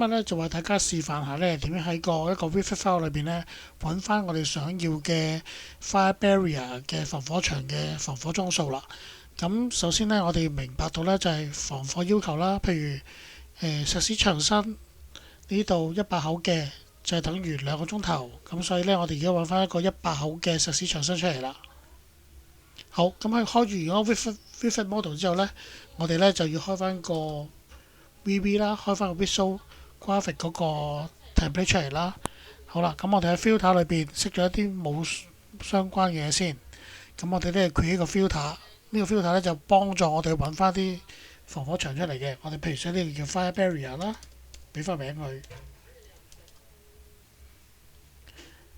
今日咧就為大家示範下咧點樣喺一個 Vivid File 裏邊咧揾翻我哋想要嘅 Fire Barrier 嘅防火牆嘅防火裝數啦。咁首先咧，我哋明白到咧就係防火要求啦，譬如石屎牆身呢度100口嘅就係等於2個鐘頭，咁所以咧我哋而家揾翻一個100口嘅石屎牆身出嚟啦。好，咁喺開住完嗰個 Vivid Model 之後咧，我哋咧就要開翻個 VB 啦，開翻個 Visual Graphic 嗰個 template 出嚟啦。好啦，咁我哋喺 filter 裏邊熄咗一啲冇相關嘅嘢先。咁我哋咧 create 個 filter，呢個 filter 咧就幫助我哋揾翻啲防火牆出嚟嘅。我哋譬如寫呢個叫 Fire Barrier 啦，俾翻名佢。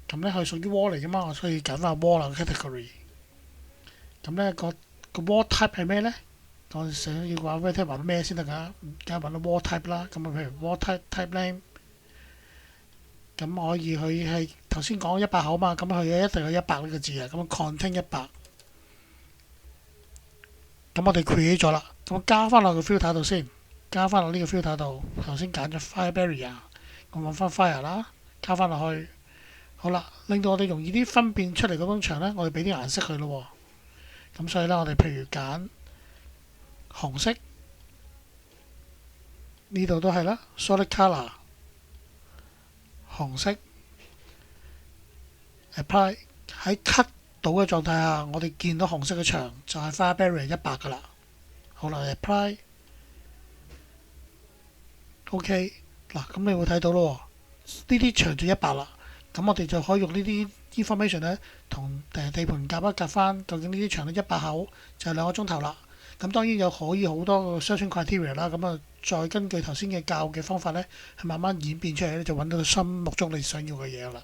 咁咧佢屬於 wall 嚟噶嘛，所以揀翻 wall 啦 category。咁咧個 wall type 係咩咧？我哋想要話俾你聽揾咩先得㗎？梗係揾到 wall type 啦。咁啊，譬如 wall type name，咁可以佢係頭先講100口嘛，咁佢一定有100呢個字啊。咁 contain 100，咁我哋 create 咗啦。咁加翻落個 filter 度先，加翻落呢個 filter 度。頭先揀咗 fire barrier，咁揾翻 fire 啦，加翻落去。好啦，令到我哋容易啲分辨出嚟嗰埲牆咧，我哋俾啲顏色佢咯。咁所以咧，我哋譬如揀紅色，呢度都係啦 ，solid colour 紅色 apply 喺 cut 到嘅狀態下，我哋見到紅色嘅牆就係 fire barrier 100㗎啦。好啦 apply OK 嗱，咁你會睇到咯，呢啲牆就100啦。咁我哋就可以用呢啲 information 咧，同地盤夾一夾翻，究竟呢啲牆咧100口就係2個鐘頭啦。咁當然有可以好多個 searching criteria 啦。咁啊，再根據頭先嘅教嘅方法咧，係慢慢演變出嚟咧，就揾到心目中你想要嘅嘢啦。